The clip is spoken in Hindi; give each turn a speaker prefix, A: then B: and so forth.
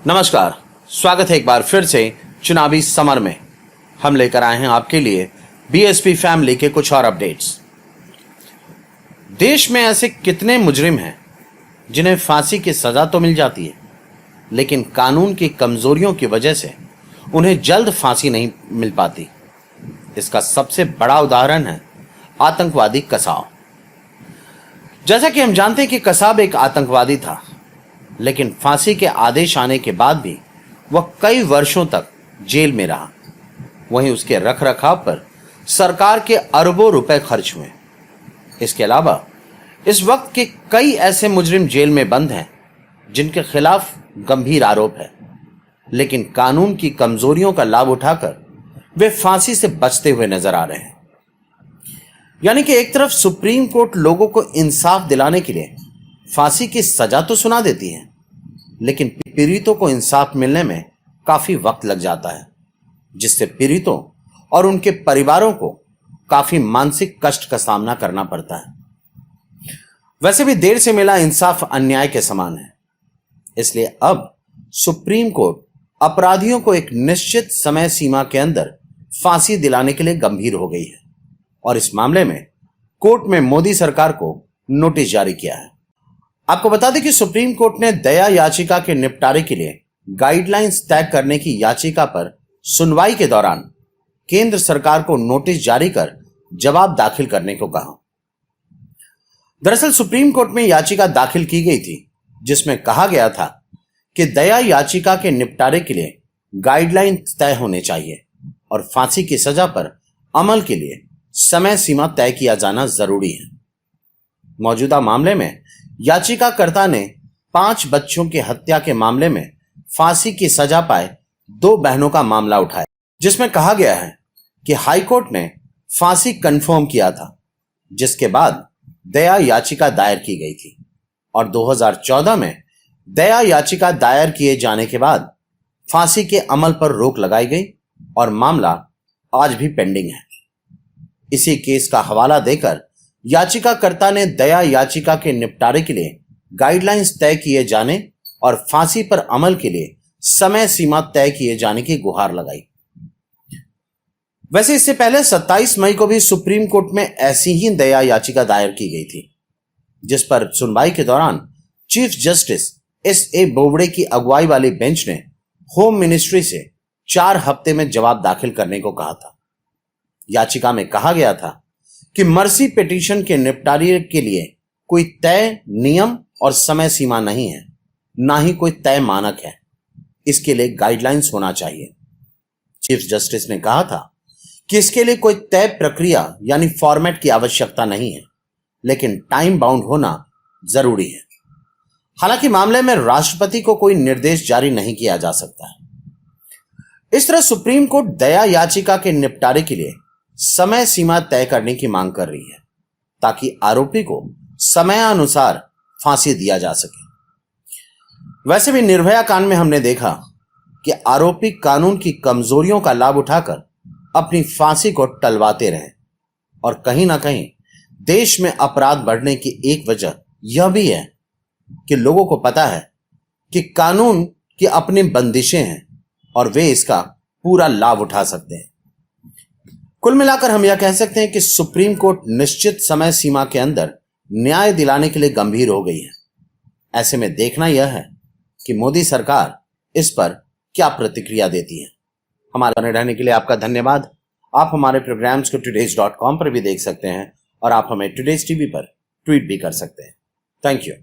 A: नमस्कार, स्वागत है एक बार फिर से चुनावी समर में। हम लेकर आए हैं आपके लिए बीएसपी फैमिली के कुछ और अपडेट्स। देश में ऐसे कितने मुजरिम हैं जिन्हें फांसी की सजा तो मिल जाती है, लेकिन कानून की कमजोरियों की वजह से उन्हें जल्द फांसी नहीं मिल पाती। इसका सबसे बड़ा उदाहरण है आतंकवादी कसाब। जैसा कि हम जानते हैं कि कसाब एक आतंकवादी था, लेकिन फांसी के आदेश आने के बाद भी वह कई वर्षों तक जेल में रहा। वहीं उसके रखरखाव पर सरकार के अरबों रुपए खर्च हुए। इसके अलावा इस वक्त के कई ऐसे मुजरिम जेल में बंद हैं जिनके खिलाफ गंभीर आरोप है, लेकिन कानून की कमजोरियों का लाभ उठाकर वे फांसी से बचते हुए नजर आ रहे हैं। यानी कि एक तरफ सुप्रीम कोर्ट लोगों को इंसाफ दिलाने के लिए फांसी की सजा तो सुना देती है, लेकिन पीड़ितों को इंसाफ मिलने में काफी वक्त लग जाता है, जिससे पीड़ितों और उनके परिवारों को काफी मानसिक कष्ट का सामना करना पड़ता है। वैसे भी देर से मिला इंसाफ अन्याय के समान है, इसलिए अब सुप्रीम कोर्ट अपराधियों को एक निश्चित समय सीमा के अंदर फांसी दिलाने के लिए गंभीर हो गई है और इस मामले में कोर्ट में मोदी सरकार को नोटिस जारी किया है। आपको बता दें कि सुप्रीम कोर्ट ने दया याचिका के निपटारे के लिए गाइडलाइंस तय करने की याचिका पर सुनवाई के दौरान केंद्र सरकार को नोटिस जारी कर जवाब दाखिल करने को कहा। दरअसल सुप्रीम कोर्ट में याचिका दाखिल की गई थी, जिसमें कहा गया था कि दया याचिका के निपटारे के लिए गाइडलाइन तय होने चाहिए और फांसी की सजा पर अमल के लिए समय सीमा तय किया जाना जरूरी है। मौजूदा मामले में याचिकाकर्ता ने 5 बच्चों की हत्या के मामले में फांसी की सजा पाए 2 बहनों का मामला उठाया, जिसमें कहा गया है कि हाईकोर्ट ने फांसी कंफर्म किया था, जिसके बाद दया याचिका दायर की गई थी और 2014 में दया याचिका दायर किए जाने के बाद फांसी के अमल पर रोक लगाई गई और मामला आज भी पेंडिंग है। इसी केस का हवाला देकर याचिकाकर्ता ने दया याचिका के निपटारे के लिए गाइडलाइंस तय किए जाने और फांसी पर अमल के लिए समय सीमा तय किए जाने की गुहार लगाई। वैसे इससे पहले 27 मई को भी सुप्रीम कोर्ट में ऐसी ही दया याचिका दायर की गई थी, जिस पर सुनवाई के दौरान चीफ जस्टिस एस.ए. बोबड़े की अगुवाई वाली बेंच ने होम मिनिस्ट्री से 4 हफ्ते में जवाब दाखिल करने को कहा था। याचिका में कहा गया था कि मर्सी पिटीशन के निपटारे के लिए कोई तय नियम और समय सीमा नहीं है, ना ही कोई तय मानक है। इसके लिए गाइडलाइंस होना चाहिए। चीफ जस्टिस ने कहा था कि इसके लिए कोई तय प्रक्रिया यानी फॉर्मेट की आवश्यकता नहीं है, लेकिन टाइम बाउंड होना जरूरी है। हालांकि मामले में राष्ट्रपति को कोई निर्देश जारी नहीं किया जा सकता है। इस तरह सुप्रीम कोर्ट दया याचिका के निपटारे के लिए समय सीमा तय करने की मांग कर रही है, ताकि आरोपी को समयानुसार फांसी दिया जा सके। वैसे भी निर्भया कांड में हमने देखा कि आरोपी कानून की कमजोरियों का लाभ उठाकर अपनी फांसी को टलवाते रहे और कहीं ना कहीं देश में अपराध बढ़ने की एक वजह यह भी है कि लोगों को पता है कि कानून की अपनी बंदिशें हैं और वे इसका पूरा लाभ उठा सकते हैं। कुल मिलाकर हम यह कह सकते हैं कि सुप्रीम कोर्ट निश्चित समय सीमा के अंदर न्याय दिलाने के लिए गंभीर हो गई है। ऐसे में देखना यह है कि मोदी सरकार इस पर क्या प्रतिक्रिया देती है। हमारे बने रहने के लिए आपका धन्यवाद। आप हमारे प्रोग्राम्स को today's.com पर भी देख सकते हैं और आप हमें टुडेज टीवी पर ट्वीट भी कर सकते हैं। Thank you.